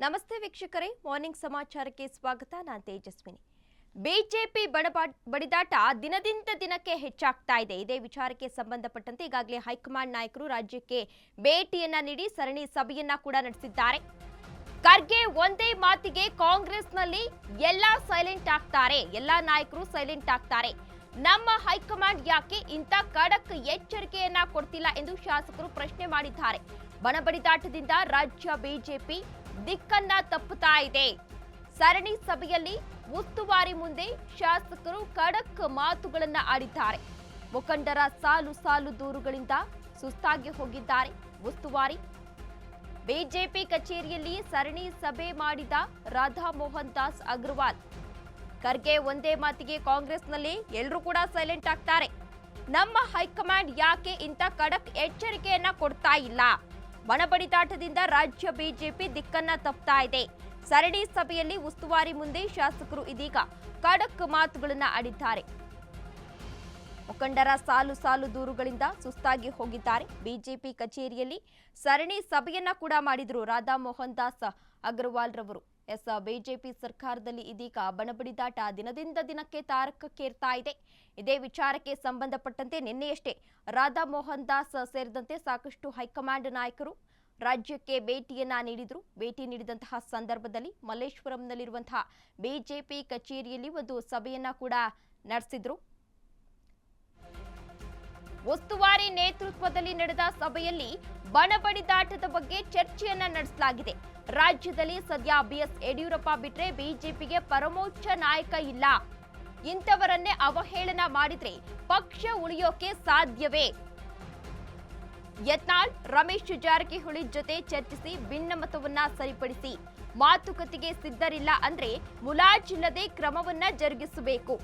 ನಮಸ್ತೆ ವೀಕ್ಷಕರೇ, ಮಾರ್ನಿಂಗ್ ಸಮಾಚಾರಕ್ಕೆ ಸ್ವಾಗತ. ನಾನು ತೇಜಸ್ವಿನಿ. ಬಿಜೆಪಿ ಬಡಿದಾಟ ದಿನದಿಂದ ದಿನಕ್ಕೆ ಹೆಚ್ಚಾಗ್ತಾ ಇದೆ. ಇದೇ ವಿಚಾರಕ್ಕೆ ಸಂಬಂಧಪಟ್ಟಂತೆ ಈಗಾಗಲೇ ಹೈಕಮಾಂಡ್ ನಾಯಕರು ರಾಜ್ಯಕ್ಕೆ ಭೇಟಿಯನ್ನ ನೀಡಿ ಸರಣಿ ಸಭೆಯನ್ನ ಕೂಡ ನಡೆಸಿದ್ದಾರೆ. ಖರ್ಗೆ ಒಂದೇ ಮಾತಿಗೆ ಕಾಂಗ್ರೆಸ್ನಲ್ಲಿ ಎಲ್ಲಾ ಸೈಲೆಂಟ್ ಆಗ್ತಾರೆ, ಎಲ್ಲಾ ನಾಯಕರು ಸೈಲೆಂಟ್ ಆಗ್ತಾರೆ. ನಮ್ಮ ಹೈಕಮಾಂಡ್ ಯಾಕೆ ಇಂಥ ಖಡಕ್ ಎಚ್ಚರಿಕೆಯನ್ನ ಕೊಡ್ತಿಲ್ಲ ಎಂದು ಶಾಸಕರು ಪ್ರಶ್ನೆ ಮಾಡಿದ್ದಾರೆ. ಬಣಬಡಿದಾಟದಿಂದ ರಾಜ್ಯ ಬಿಜೆಪಿ ದಿಕ್ಕನ್ನ ತಪ್ಪುತ್ತಾ ಇದೆ. ಸರಣಿ ಸಭೆಯಲ್ಲಿ ಉಸ್ತುವಾರಿ ಮುಂದೆ ಶಾಸಕರು ಖಡಕ್ ಮಾತುಗಳನ್ನ ಆಡಿದ್ದಾರೆ. ಮುಖಂಡರ ಸಾಲು ಸಾಲು ದೂರುಗಳಿಂದ ಸುಸ್ತಾಗಿ ಹೋಗಿದ್ದಾರೆ ಉಸ್ತುವಾರಿ. ಬಿಜೆಪಿ ಕಚೇರಿಯಲ್ಲಿ ಸರಣಿ ಸಭೆ ಮಾಡಿದ ರಾಧಾ ಮೋಹನ್ ದಾಸ್ ಅಗ್ರವಾಲ್, ಖರ್ಗೆ ಒಂದೇ ಮಾತಿಗೆ ಕಾಂಗ್ರೆಸ್ನಲ್ಲಿ ಎಲ್ಲರೂ ಕೂಡ ಸೈಲೆಂಟ್ ಆಗ್ತಾರೆ. ನಮ್ಮ ಹೈಕಮಾಂಡ್ ಯಾಕೆ ಇಂಥ ಖಡಕ್ ಎಚ್ಚರಿಕೆಯನ್ನ ಕೊಡ್ತಾ ಇಲ್ಲ? ಬಣಬಡಿದಾಟದಿಂದ ರಾಜ್ಯ ಬಿಜೆಪಿ ದಿಕ್ಕನ್ನ ತಪ್ಪುತ್ತಾ ಇದೆ. ಸರಣಿ ಸಭೆಯಲ್ಲಿ ಉಸ್ತುವಾರಿ ಮುಂದೆ ಶಾಸಕರು ಇದೀಗ ಖಡಕ್ ಮಾತುಗಳನ್ನ ಆಡಿದ್ದಾರೆ. ಮುಖಂಡರ ಸಾಲು ಸಾಲು ದೂರುಗಳಿಂದ ಸುಸ್ತಾಗಿ ಹೋಗಿದ್ದಾರೆ. ಬಿಜೆಪಿ ಕಚೇರಿಯಲ್ಲಿ ಸರಣಿ ಸಭೆಯನ್ನ ಕೂಡ ಮಾಡಿದ್ರು ರಾಧಾ ಮೋಹನ್ ದಾಸ್ ಅಗ್ರವಾಲ್ ರವರು. ಬಿಜೆಪಿ ಸರ್ಕಾರದಲ್ಲಿ ಇದೀಗ ಬಣಬಡಿದಾಟ ದಿನದಿಂದ ದಿನಕ್ಕೆ ತಾರಕಕ್ಕೇರ್ತಾ ಇದೆ. ಇದೇ ವಿಚಾರಕ್ಕೆ ಸಂಬಂಧಪಟ್ಟಂತೆ ನಿನ್ನೆಯಷ್ಟೇ ರಾಧಾ ಮೋಹನ್ ದಾಸ್ ಸೇರಿದಂತೆ ಸಾಕಷ್ಟು ಹೈಕಮಾಂಡ್ ನಾಯಕರು ರಾಜ್ಯಕ್ಕೆ ಭೇಟಿಯನ್ನ ನೀಡಿದ್ರು. ಭೇಟಿ ನೀಡಿದಂತಹ ಸಂದರ್ಭದಲ್ಲಿ ಮಲ್ಲೇಶ್ವರಂನಲ್ಲಿರುವಂತಹ ಬಿಜೆಪಿ ಕಚೇರಿಯಲ್ಲಿ ಒಂದು ಸಭೆಯನ್ನ ಕೂಡ ನಡೆಸಿದ್ರು. ಉಸ್ತುವಾರಿ ನೇತೃತ್ವದಲ್ಲಿ ನಡೆದ ಸಭೆಯಲ್ಲಿ ಬಣಬಡಿದಾಟದ ಬಗ್ಗೆ ಚರ್ಚೆಯನ್ನ ನಡೆಸಲಾಗಿದೆ. ರಾಜ್ಯದಲ್ಲಿ ಸದ್ಯ ಬಿಎಸ್ ಯಡಿಯೂರಪ್ಪ ಬಿಟ್ರೆ ಬಿಜೆಪಿಗೆ ಪರಮೋಚ್ಚ ನಾಯಕ ಇಲ್ಲ. ಇಂಥವರನ್ನೇ ಅವಹೇಳನ ಮಾಡಿದ್ರೆ ಪಕ್ಷ ಉಳಿಯೋಕೆ ಸಾಧ್ಯವೇ? ಯತ್ನಾಳ್ ರಮೇಶ್ ಜಾರಕಿಹೊಳಿ ಜೊತೆ ಚರ್ಚಿಸಿ ಭಿನ್ನಮತವನ್ನ ಸರಿಪಡಿಸಿ ಮಾತುಕತೆಗೆ ಸಿದ್ಧರಿಲ್ಲ ಅಂದ್ರೆ ಮುಲಾಜಿಲ್ಲದೆ ಕ್ರಮವನ್ನ ಜರುಗಿಸಬೇಕು.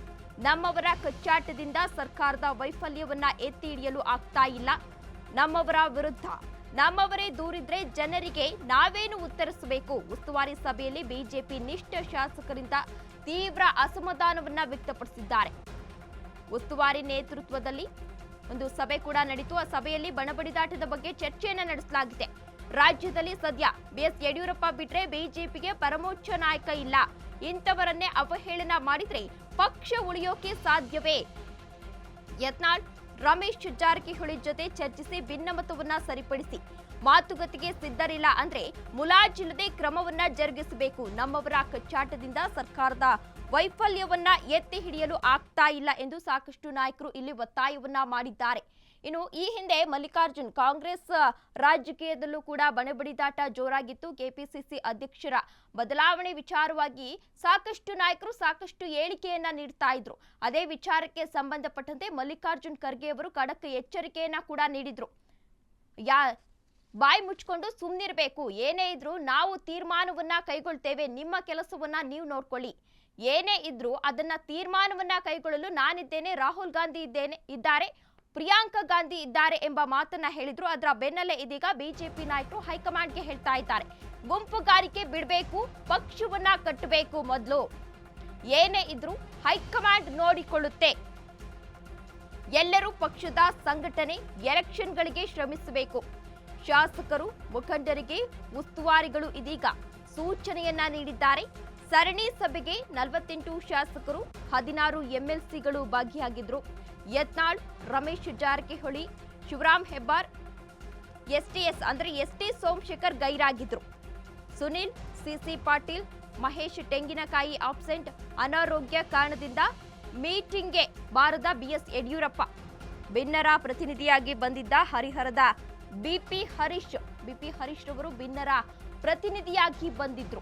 ನಮ್ಮವರ ಕಚ್ಚಾಟದಿಂದ ಸರ್ಕಾರದ ವೈಫಲ್ಯವನ್ನ ಎತ್ತಿ ಹಿಡಿಯಲು ಆಗ್ತಾ ಇಲ್ಲ. ನಮ್ಮವರ ವಿರುದ್ಧ ನಮ್ಮವರೇ ದೂರಿದ್ರೆ ಜನರಿಗೆ ನಾವೇನು ಉತ್ತರಿಸಬೇಕು? ಉಸ್ತುವಾರಿ ಸಭೆಯಲ್ಲಿ ಬಿಜೆಪಿ ನಿಷ್ಠ ಶಾಸಕರಿಂದ ತೀವ್ರ ಅಸಮಾಧಾನವನ್ನ ವ್ಯಕ್ತಪಡಿಸಿದ್ದಾರೆ. ಉಸ್ತುವಾರಿ ನೇತೃತ್ವದಲ್ಲಿ ಒಂದು ಸಭೆ ಕೂಡ ನಡೆಯಿತು. ಆ ಸಭೆಯಲ್ಲಿ ಬಣಬಡಿದಾಟದ ಬಗ್ಗೆ ಚರ್ಚೆಯನ್ನ ನಡೆಸಲಾಗಿದೆ. ರಾಜ್ಯದಲ್ಲಿ ಸದ್ಯ ಬಿಎಸ್ ಯಡಿಯೂರಪ್ಪ ಬಿಟ್ರೆ ಬಿಜೆಪಿಗೆ ಪರಮೋಚ್ಚ ನಾಯಕ ಇಲ್ಲ. ಇಂಥವರನ್ನೇ ಅವಹೇಳನ ಮಾಡಿದ್ರೆ ಪಕ್ಷ ಉಳಿಯೋಕೆ ಸಾಧ್ಯವೇ? ಯತ್ನಾಳ್ ರಮೇಶ್ ಜಾರಕಿಹೊಳಿ ಜೊತೆ ಚರ್ಚಿಸಿ ಭಿನ್ನಮತವನ್ನ ಸರಿಪಡಿಸಿ ಮಾತುಕತೆಗೆ ಸಿದ್ಧರಿಲ್ಲ ಅಂದ್ರೆ ಮುಲಾಜಿಲ್ಲದೆ ಕ್ರಮವನ್ನ ಜರುಗಿಸಬೇಕು. ನಮ್ಮವರ ಕಚ್ಚಾಟದಿಂದ ಸರ್ಕಾರದ ವೈಫಲ್ಯವನ್ನ ಎತ್ತಿ ಹಿಡಿಯಲು ಆಗ್ತಾ ಇಲ್ಲ ಎಂದು ಸಾಕಷ್ಟು ನಾಯಕರು ಇಲ್ಲಿ ಒತ್ತಾಯವನ್ನ ಮಾಡಿದ್ದಾರೆ. ಇನ್ನು ಈ ಹಿಂದೆ ಮಲ್ಲಿಕಾರ್ಜುನ್ ಕಾಂಗ್ರೆಸ್ ರಾಜಕೀಯದಲ್ಲೂ ಕೂಡ ಬಣಬಡಿದಾಟ ಜೋರಾಗಿತ್ತು. ಕೆಪಿಸಿಸಿ ಅಧ್ಯಕ್ಷರ ಬದಲಾವಣೆ ವಿಚಾರವಾಗಿ ಸಾಕಷ್ಟು ನಾಯಕರು ಸಾಕಷ್ಟು ಹೇಳಿಕೆಯನ್ನ ನೀಡ್ತಾ ಇದ್ರು. ಅದೇ ವಿಚಾರಕ್ಕೆ ಸಂಬಂಧಪಟ್ಟಂತೆ ಮಲ್ಲಿಕಾರ್ಜುನ್ ಖರ್ಗೆ ಅವರು ಖಡಕ್ ಎಚ್ಚರಿಕೆಯನ್ನ ಕೂಡ ನೀಡಿದ್ರು. ಬಾಯಿ ಮುಚ್ಕೊಂಡು ಸುಮ್ಮನಿರಬೇಕು, ಏನೇ ಇದ್ರು ನಾವು ತೀರ್ಮಾನವನ್ನ ಕೈಗೊಳ್ತೇವೆ, ನಿಮ್ಮ ಕೆಲಸವನ್ನ ನೀವು ನೋಡ್ಕೊಳ್ಳಿ. ಏನೇ ಇದ್ರು ಅದನ್ನ ತೀರ್ಮಾನವನ್ನ ಕೈಗೊಳ್ಳಲು ನಾನಿದ್ದೇನೆ, ರಾಹುಲ್ ಗಾಂಧಿ ಇದ್ದಾರೆ, ಪ್ರಿಯಾಂಕಾ ಗಾಂಧಿ ಇದ್ದಾರೆ ಎಂಬ ಮಾತನ್ನ ಹೇಳಿದ್ರು. ಅದರ ಬೆನ್ನಲ್ಲೇ ಇದೀಗ ಬಿಜೆಪಿ ನಾಯಕರು ಹೈಕಮಾಂಡ್ಗೆ ಹೇಳ್ತಾ ಇದ್ದಾರೆ, ಗುಂಪುಗಾರಿಕೆ ಬಿಡಬೇಕು, ಪಕ್ಷವನ್ನ ಕಟ್ಟಬೇಕು. ಮೊದಲು ಏನೇ ಇದ್ರು ಹೈಕಮಾಂಡ್ ನೋಡಿಕೊಳ್ಳುತ್ತೆ. ಎಲ್ಲರೂ ಪಕ್ಷದ ಸಂಘಟನೆ ಎಲೆಕ್ಷನ್ಗಳಿಗೆ ಶ್ರಮಿಸಬೇಕು. ಶಾಸಕರು ಮುಖಂಡರಿಗೆ ಉಸ್ತುವಾರಿಗಳು ಇದೀಗ ಸೂಚನೆಯನ್ನ ನೀಡಿದ್ದಾರೆ. ಸರಣಿ ಸಭೆಗೆ 48 ಶಾಸಕರು 16 ಎಂಎಲ್ಸಿಗಳು ಭಾಗಿಯಾಗಿದ್ರು. ಯತ್ನಾಳ್ ರಮೇಶ್ ಜಾರಕಿಹೊಳಿ ಶಿವರಾಮ್ ಹೆಬ್ಬಾರ್ ಎಸ್ಟಿಎಸ್ ಅಂದ್ರೆ ಎಸ್ಟಿ ಸೋಮಶೇಖರ್ ಗೈರಾಗಿದ್ರು. ಸುನಿಲ್ ಸಿಸಿ ಪಾಟೀಲ್ ಮಹೇಶ್ ತೆಂಗಿನಕಾಯಿ ಆಬ್ಸೆಂಟ್. ಅನಾರೋಗ್ಯ ಕಾರಣದಿಂದ ಮೀಟಿಂಗ್ಗೆ ಬಾರದ ಬಿಎಸ್ ಯಡಿಯೂರಪ್ಪ. ಭಿನ್ನರ ಪ್ರತಿನಿಧಿಯಾಗಿ ಬಂದಿದ್ದ ಹರಿಹರದ ಬಿಪಿ ಹರೀಶ್ ರವರು ಭಿನ್ನರ ಪ್ರತಿನಿಧಿಯಾಗಿ ಬಂದಿದ್ರು.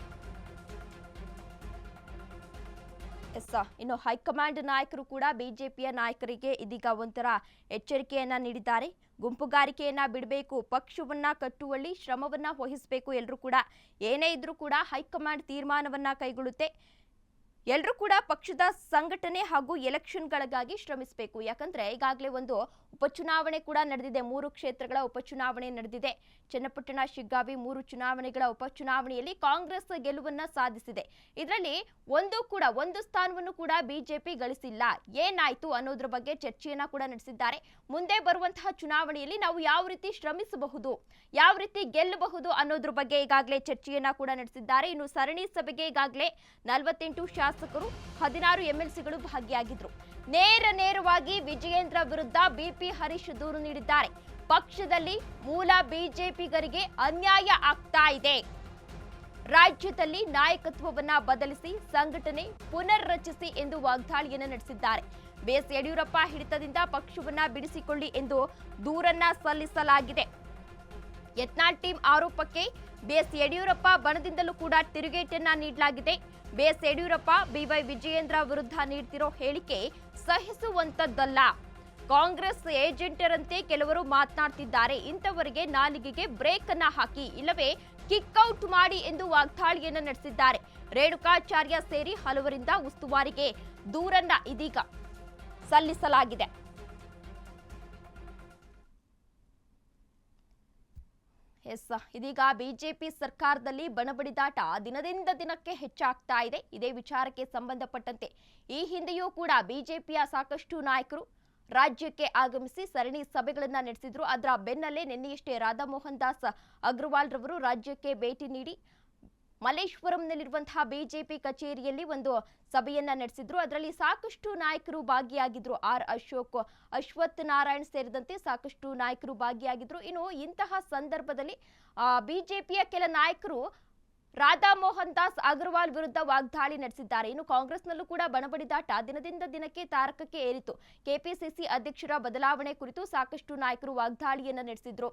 ಇನ್ನು ಹೈಕಮಾಂಡ್ ನಾಯಕರು ಕೂಡ ಬಿಜೆಪಿಯ ನಾಯಕರಿಗೆ ಇದೀಗ ಒಂಥರ ಎಚ್ಚರಿಕೆಯನ್ನ ನೀಡಿದ್ದಾರೆ. ಗುಂಪುಗಾರಿಕೆಯನ್ನ ಬಿಡಬೇಕು, ಪಕ್ಷವನ್ನ ಕಟ್ಟುವಲ್ಲಿ ಶ್ರಮವನ್ನ ವಹಿಸಬೇಕು. ಎಲ್ಲರೂ ಕೂಡ ಏನೇ ಇದ್ರೂ ಕೂಡ ಹೈಕಮಾಂಡ್ ತೀರ್ಮಾನವನ್ನ ಕೈಗೊಳ್ಳುತ್ತೆ. ಎಲ್ಲರೂ ಕೂಡ ಪಕ್ಷದ ಸಂಘಟನೆ ಹಾಗೂ ಎಲೆಕ್ಷನ್ಗಳಿಗಾಗಿ ಶ್ರಮಿಸಬೇಕು. ಯಾಕಂದ್ರೆ ಈಗಾಗಲೇ ಒಂದು ಉಪಚುನಾವಣೆ ಕೂಡ ನಡೆದಿದೆ. 3 ಕ್ಷೇತ್ರಗಳ ಉಪಚುನಾವಣೆ ನಡೆದಿದೆ. ಚನ್ನಪಟ್ಟಣ, ಶಿಗ್ಗಾವಿ 3 ಚುನಾವಣೆಗಳ ಉಪಚುನಾವಣೆಯಲ್ಲಿ ಕಾಂಗ್ರೆಸ್ ಗೆಲುವನ್ನ ಸಾಧಿಸಿದೆ. ಇದರಲ್ಲಿ ಒಂದು ಸ್ಥಾನವನ್ನು ಕೂಡ ಬಿಜೆಪಿ ಗಳಿಸಿಲ್ಲ. ಏನಾಯ್ತು ಅನ್ನೋದ್ರ ಬಗ್ಗೆ ಚರ್ಚೆಯನ್ನ ಕೂಡ ನಡೆಸಿದ್ದಾರೆ. ಮುಂದೆ ಬರುವಂತಹ ಚುನಾವಣೆಯಲ್ಲಿ ನಾವು ಯಾವ ರೀತಿ ಶ್ರಮಿಸಬಹುದು, ಯಾವ ರೀತಿ ಗೆಲ್ಲಬಹುದು ಅನ್ನೋದ್ರ ಬಗ್ಗೆ ಈಗಾಗಲೇ ಚರ್ಚೆಯನ್ನ ಕೂಡ ನಡೆಸಿದ್ದಾರೆ. ಇನ್ನು ಸರಣಿ ಸಭೆಗೆ ಈಗಾಗಲೇ 48 ಶಾಸಕರು 16 ಎಂಎಲ್ಸಿಗಳು ಭಾಗಿಯಾಗಿದ್ರು. ನೇರವಾಗಿ ವಿಜಯೇಂದ್ರ ವಿರುದ್ಧ ಬಿಪಿ ಹರೀಶ್ ದೂರು ನೀಡಿದ್ದಾರೆ. ಪಕ್ಷದಲ್ಲಿ ಮೂಲ ಬಿಜೆಪಿಗರಿಗೆ ಅನ್ಯಾಯ ಆಗ್ತಾ ಇದೆ. ರಾಜ್ಯದಲ್ಲಿ ನಾಯಕತ್ವವನ್ನ ಬದಲಿಸಿ ಸಂಘಟನೆ ಪುನರ್ ರಚಿಸಿ ಎಂದು ವಾಗ್ದಾಳಿಯನ್ನು ನಡೆಸಿದ್ದಾರೆ. ಬಿಎಸ್ ಯಡಿಯೂರಪ್ಪ ಹಿಡಿತದಿಂದ ಪಕ್ಷವನ್ನ ಬಿಡಿಸಿಕೊಳ್ಳಿ ಎಂದು ದೂರನ್ನ ಸಲ್ಲಿಸಲಾಗಿದೆ. ಯತ್ನಾಳ್ ಟೀಮ್ ಆರೋಪಕ್ಕೆ ಬಿಎಸ್ ಯಡಿಯೂರಪ್ಪ ಬಣದಿಂದಲೂ ಕೂಡ ತಿರುಗೇಟನ್ನ ನೀಡಲಾಗಿದೆ. ಬಿಎಸ್ ಯಡಿಯೂರಪ್ಪ ಬಿವೈ ವಿಜಯೇಂದ್ರ ವಿರುದ್ಧ ನೀಡ್ತಿರೋ ಹೇಳಿಕೆ ಸಹಿಸುವಂತದ್ದಲ್ಲ. ಕಾಂಗ್ರೆಸ್ ಏಜೆಂಟರಂತೆ ಕೆಲವರು ಮಾತನಾಡ್ತಿದ್ದಾರೆ. ಇಂಥವರಿಗೆ ನಾಲಿಗೆಗೆ ಬ್ರೇಕ್ ಅನ್ನ ಹಾಕಿ ಇಲ್ಲವೇ ಕಿಕ್ಔಟ್ ಮಾಡಿ ಎಂದು ವಾಗ್ದಾಳಿಯನ್ನು ನಡೆಸಿದ್ದಾರೆ. ರೇಣುಕಾಚಾರ್ಯ ಸೇರಿ ಹಲವರಿಂದ ಉಸ್ತುವಾರಿಗೆ ದೂರನ್ನ ಇದೀಗ ಸಲ್ಲಿಸಲಾಗಿದೆ. ಇದೀಗ ಬಿಜೆಪಿ ಸರ್ಕಾರದಲ್ಲಿ ಬಣಬಡಿದಾಟ ದಿನದಿಂದ ದಿನಕ್ಕೆ ಹೆಚ್ಚಾಗ್ತಾ ಇದೆ. ಇದೇ ವಿಚಾರಕ್ಕೆ ಸಂಬಂಧಪಟ್ಟಂತೆ ಈ ಹಿಂದೆಯೂ ಕೂಡ ಬಿಜೆಪಿಯ ಸಾಕಷ್ಟು ನಾಯಕರು ರಾಜ್ಯಕ್ಕೆ ಆಗಮಿಸಿ ಸರಣಿ ಸಭೆಗಳನ್ನ ನಡೆಸಿದ್ರು. ಅದರ ಬೆನ್ನಲ್ಲೇ ನಿನ್ನೆಯಷ್ಟೇ ರಾಧಾ ಮೋಹನ್ ದಾಸ್ ಅಗ್ರವಾಲ್ ರವರು ರಾಜ್ಯಕ್ಕೆ ಭೇಟಿ ನೀಡಿ ಮಲ್ಲೇಶ್ವರಂನಲ್ಲಿರುವಂತಹ ಬಿಜೆಪಿ ಕಚೇರಿಯಲ್ಲಿ ಒಂದು ಸಭೆಯನ್ನ ನಡೆಸಿದ್ರು. ಅದರಲ್ಲಿ ಸಾಕಷ್ಟು ನಾಯಕರು ಭಾಗಿಯಾಗಿದ್ರು. ಆರ್ ಅಶೋಕ್, ಅಶ್ವಥ್ ನಾರಾಯಣ್ ಸೇರಿದಂತೆ ಸಾಕಷ್ಟು ನಾಯಕರು ಭಾಗಿಯಾಗಿದ್ರು. ಇನ್ನು ಇಂತಹ ಸಂದರ್ಭದಲ್ಲಿ ಬಿಜೆಪಿಯ ಕೆಲ ನಾಯಕರು ರಾಧಾ ಮೋಹನ್ ದಾಸ್ ಅಗ್ರವಾಲ್ ವಿರುದ್ಧ ವಾಗ್ದಾಳಿ ನಡೆಸಿದ್ದಾರೆ. ಇನ್ನು ಕಾಂಗ್ರೆಸ್ನಲ್ಲೂ ಕೂಡ ಬಣಬಡಿದಾಟ ದಿನದಿಂದ ದಿನಕ್ಕೆ ತಾರಕಕ್ಕೆ ಏರಿತು. ಕೆಪಿಸಿಸಿ ಅಧ್ಯಕ್ಷರ ಬದಲಾವಣೆ ಕುರಿತು ಸಾಕಷ್ಟು ನಾಯಕರು ವಾಗ್ದಾಳಿಯನ್ನ ನಡೆಸಿದ್ರು.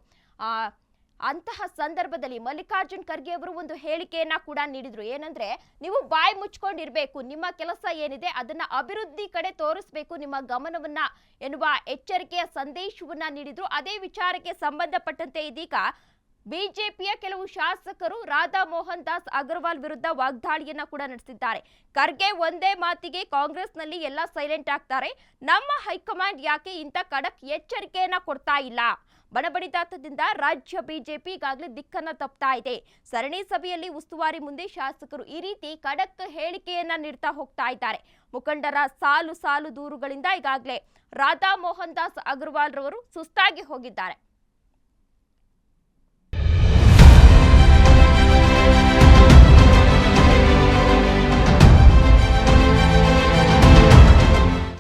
ಅಂತಹ ಸಂದರ್ಭದಲ್ಲಿ ಮಲ್ಲಿಕಾರ್ಜುನ್ ಖರ್ಗೆ ಅವರು ಒಂದು ಹೇಳಿಕೆಯನ್ನ ಕೂಡ ನೀಡಿದ್ರು. ಏನಂದ್ರೆ, ನೀವು ಬಾಯಿ ಮುಚ್ಕೊಂಡಿರ್ಬೇಕು, ನಿಮ್ಮ ಕೆಲಸ ಏನಿದೆ ಅದನ್ನ ಅಭಿವೃದ್ಧಿ ಕಡೆ ತೋರಿಸಬೇಕು ನಿಮ್ಮ ಗಮನವನ್ನ ಎನ್ನುವ ಎಚ್ಚರಿಕೆಯ ಸಂದೇಶವನ್ನ ನೀಡಿದ್ರು. ಅದೇ ವಿಚಾರಕ್ಕೆ ಸಂಬಂಧಪಟ್ಟಂತೆ ಇದೀಗ ಬಿಜೆಪಿಯ ಕೆಲವು ಶಾಸಕರು ರಾಧಾ ಮೋಹನ್ ದಾಸ್ ಅಗರ್ವಾಲ್ ವಿರುದ್ಧ ವಾಗ್ದಾಳಿಯನ್ನ ಕೂಡ ನಡೆಸಿದ್ದಾರೆ. ಖರ್ಗೆ ಒಂದೇ ಮಾತಿಗೆ ಕಾಂಗ್ರೆಸ್ನಲ್ಲಿ ಎಲ್ಲ ಸೈಲೆಂಟ್ ಆಗ್ತಾರೆ. ನಮ್ಮ ಹೈಕಮಾಂಡ್ ಯಾಕೆ ಇಂಥ ಖಡಕ್ ಎಚ್ಚರಿಕೆಯನ್ನ ಕೊಡ್ತಾ ಇಲ್ಲ? ಬಣಬಡಿದಾಟದಿಂದ ರಾಜ್ಯ ಬಿಜೆಪಿ ಈಗಾಗಲೇ ದಿಕ್ಕನ್ನ ತಪ್ತಾ ಇದೆ. ಸರಣಿ ಸಭೆಯಲ್ಲಿ ಉಸ್ತುವಾರಿ ಮುಂದೆ ಶಾಸಕರು ಈ ರೀತಿ ಖಡಕ್ ಹೇಳಿಕೆಯನ್ನ ನೀಡ್ತಾ ಹೋಗ್ತಾ ಇದ್ದಾರೆ. ಮುಖಂಡರ ಸಾಲು ದೂರುಗಳಿಂದ ಈಗಾಗಲೇ ರಾಧಾ ಮೋಹನ್ ದಾಸ್ ಅಗರ್ವಾಲ್ ರವರು ಸುಸ್ತಾಗಿ ಹೋಗಿದ್ದಾರೆ.